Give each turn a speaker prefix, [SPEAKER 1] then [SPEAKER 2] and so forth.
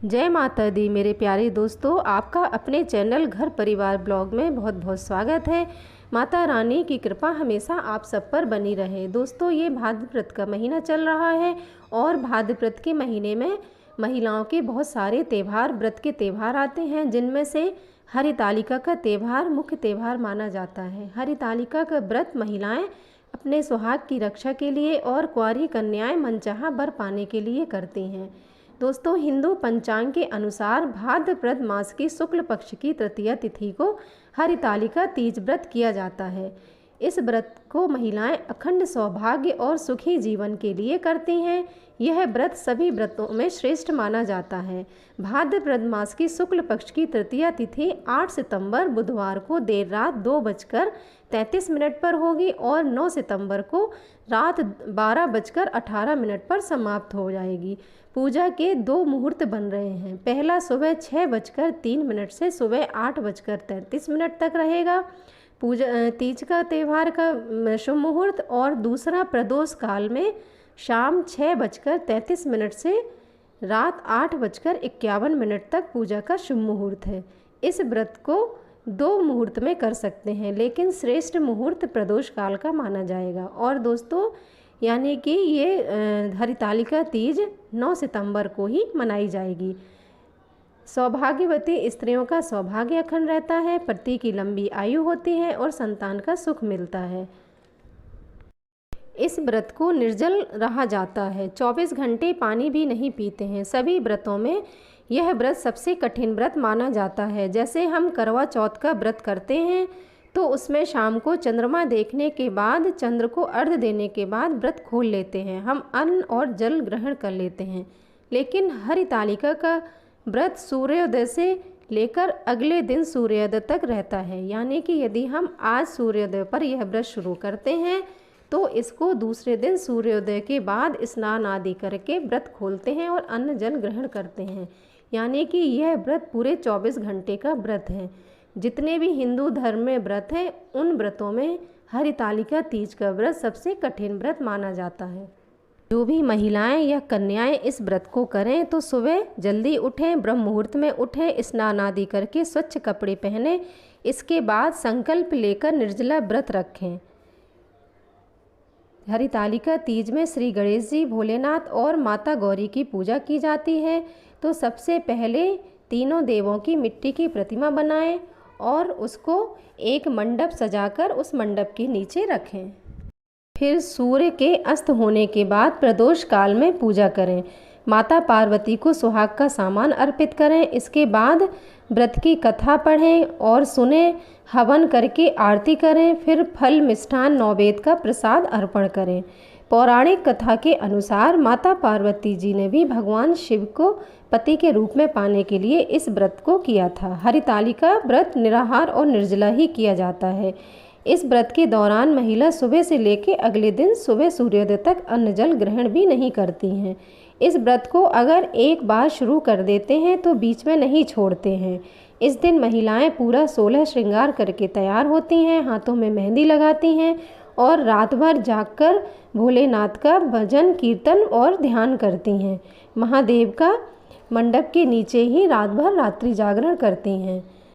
[SPEAKER 1] जय माता दी मेरे प्यारे दोस्तों, आपका अपने चैनल घर परिवार ब्लॉग में बहुत बहुत स्वागत है। माता रानी की कृपा हमेशा आप सब पर बनी रहे। दोस्तों, ये भाद्रपद का महीना चल रहा है और भाद्रपद के महीने में महिलाओं के बहुत सारे त्यौहार, व्रत के त्यौहार आते हैं, जिनमें से हरितालिका का त्यौहार मुख्य त्यौहार माना जाता है। हरितालिका का व्रत महिलाएं अपने सुहाग की रक्षा के लिए और कुंवारी कन्याएं मनचाहा वर पाने के लिए करती हैं। दोस्तों, हिंदू पंचांग के अनुसार भाद्रपद मास की शुक्ल पक्ष की तृतीया तिथि को हरितालिका तीज व्रत किया जाता है। इस व्रत को महिलाएं अखंड सौभाग्य और सुखी जीवन के लिए करती हैं। यह व्रत सभी व्रतों में श्रेष्ठ माना जाता है। भाद्रपद मास की शुक्ल पक्ष की तृतीया तिथि 8 सितंबर बुधवार को देर रात 2:33 पर होगी और 9 सितंबर को रात 12:18 पर समाप्त हो जाएगी। पूजा के 2 मुहूर्त बन रहे हैं। पहला सुबह 6:03 से सुबह 8:33 तक रहेगा पूजा तीज का त्यौहार का शुभ मुहूर्त, और दूसरा प्रदोष काल में शाम 6:33 से रात 8:51 तक पूजा का शुभ मुहूर्त है। इस व्रत को 2 मुहूर्त में कर सकते हैं, लेकिन श्रेष्ठ मुहूर्त प्रदोष काल का माना जाएगा। और दोस्तों, यानी कि ये हरितालिका तीज 9 सितंबर को ही मनाई जाएगी। सौभाग्यवती स्त्रियों का सौभाग्य अखंड रहता है, पति की लंबी आयु होती है और संतान का सुख मिलता है। इस व्रत को निर्जल रहा जाता है, 24 घंटे पानी भी नहीं पीते हैं। सभी व्रतों में यह व्रत सबसे कठिन व्रत माना जाता है। जैसे हम करवा चौथ का व्रत करते हैं तो उसमें शाम को चंद्रमा देखने के बाद, चंद्र को अर्घ्य देने के बाद व्रत खोल लेते हैं। हम अन्न और जल ग्रहण कर लेते हैं। लेकिन हरितालिका का व्रत सूर्योदय से लेकर अगले दिन सूर्योदय तक रहता है। यानी कि यदि हम आज सूर्योदय पर यह व्रत शुरू करते हैं तो इसको दूसरे दिन सूर्योदय के बाद स्नान आदि करके व्रत खोलते हैं और अन्न जल ग्रहण करते हैं। यानी कि यह व्रत पूरे 24 घंटे का व्रत है। जितने भी हिंदू धर्म में व्रत हैं, उन व्रतों में हरितालिका तीज का व्रत सबसे कठिन व्रत माना जाता है। जो भी महिलाएं या कन्याएं इस व्रत को करें तो सुबह जल्दी उठें, ब्रह्म मुहूर्त में उठें, स्नान आदि करके स्वच्छ कपड़े पहनें। इसके बाद संकल्प लेकर निर्जला व्रत रखें। हरितालिका तीज में श्री गणेश जी, भोलेनाथ और माता गौरी की पूजा की जाती है। तो सबसे पहले तीनों देवों की मिट्टी की प्रतिमा बनाएं और उसको एक मंडप सजाकर उस मंडप के नीचे रखें। फिर सूर्य के अस्त होने के बाद प्रदोष काल में पूजा करें। माता पार्वती को सुहाग का सामान अर्पित करें। इसके बाद व्रत की कथा पढ़ें और सुने, हवन करके आरती करें। फिर फल, मिष्ठान, नौवेद्य का प्रसाद अर्पण करें। पौराणिक कथा के अनुसार माता पार्वती जी ने भी भगवान शिव को पति के रूप में पाने के लिए इस व्रत को किया था। हरितालिका व्रत निराहार और निर्जला ही किया जाता है। इस व्रत के दौरान महिला सुबह से लेकर अगले दिन सुबह सूर्योदय तक अन्न जल ग्रहण भी नहीं करती हैं। इस व्रत को अगर एक बार शुरू कर देते हैं तो बीच में नहीं छोड़ते हैं। इस दिन महिलाएं पूरा 16 श्रृंगार करके तैयार होती हैं, हाथों में मेहंदी लगाती हैं और रात भर जागकर भोलेनाथ का भजन, कीर्तन और ध्यान करती हैं। महादेव का मंडप के नीचे ही रात भर रात्रि जागरण करती हैं।